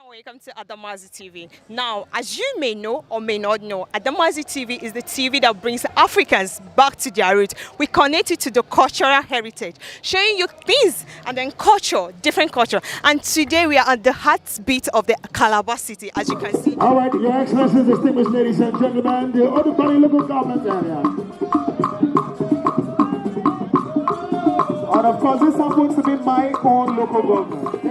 Welcome to Adamazi TV. Now, as you may know or may not know, Adamazi TV is the TV that brings Africans back to their roots. We connect it to the cultural heritage, showing you things and then culture, different culture. And today we are at the heartbeat of the Calabar city, as you can see. All right, Your Excellencies, distinguished ladies and gentlemen, the Odukpani local government area. And of course, this happens to be my own local government.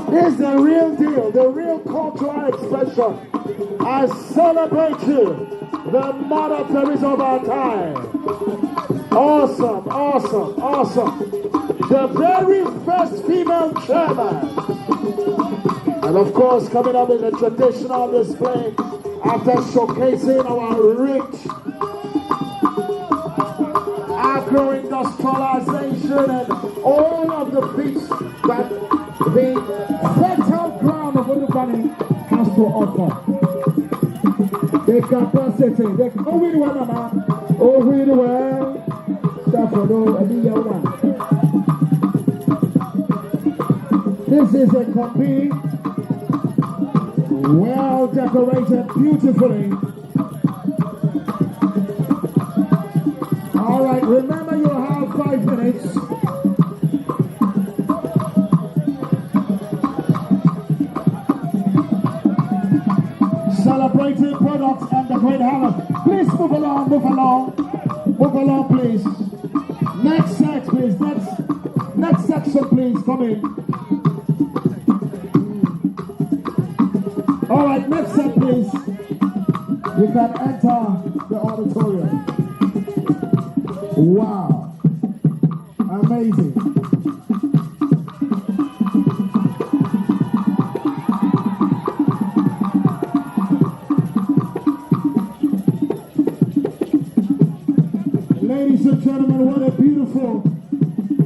This is the real deal, the real cultural expression. I celebrate you, the Mother Teresa of our time. Awesome, awesome, awesome. The very first female chairman. And of course, coming up in a traditional display after showcasing our rich agro-industrialization and all of the feats that the fertile ground of Odukpani has to offer. The capacity, oh, we do well, oh, we do well. This is Ekombi, well decorated beautifully. All right, remember you have 5 minutes. Celebrating products and the great hammer. Please move along, move along. Move along, please. Next set, please. Next section, please. Come in. All right, next set, please. You can enter the auditorium. Wow. Amazing. Ladies and gentlemen, what a beautiful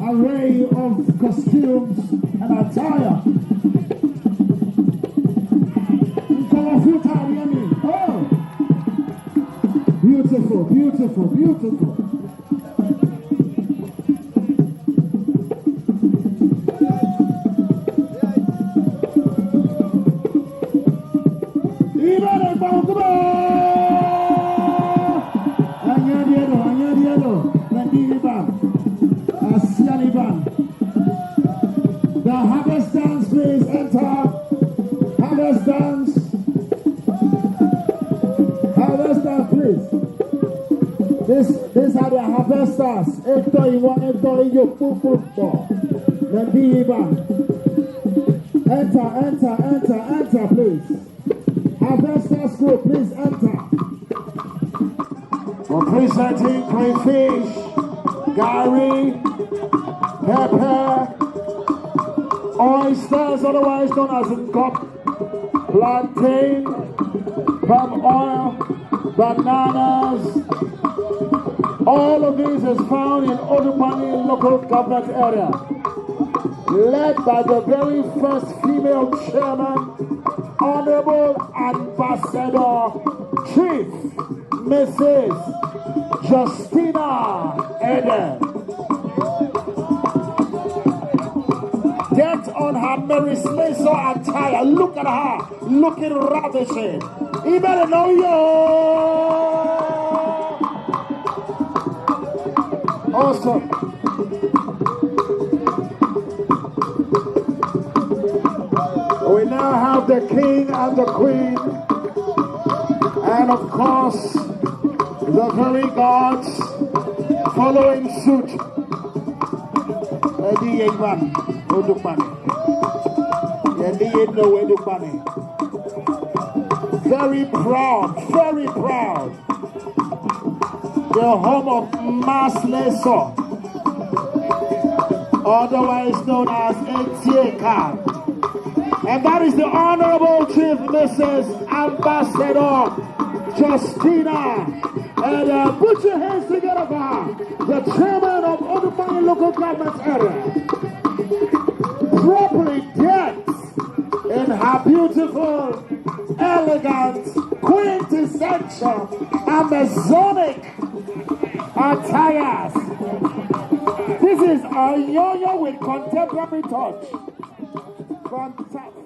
array of costumes and attire. Oh, beautiful, beautiful, beautiful. The harvest dance, please enter. Harvest dance. Harvest dance, please. These are the harvesters. Enter in one, enter in your football. The diva. Enter, please. Harvesters group, please enter. Representing crayfish, gari, pepper, oysters, otherwise known as nkop, plantain, palm oil, bananas. All of these is found in Odukpani local government area, led by the very first female chairman, Honorable Ambassador Chief Mrs. Justina Eden. Get on her Mary Slater attire. Look at her, looking ravishing. You better know you. Awesome. We now have the king and the queen, and of course, the very gods following suit. Odukpani. Very proud, very proud. The home of Mas Leso, otherwise known as Etieka. And that is the Honorable Chief Mrs. Ambassador Justina. And put your hands together for her, the chairman of Odukpani local government area. Properly decked in her beautiful, elegant, quintessential, Amazonic attires. This is a yo-yo with contemporary touch. Fantastic.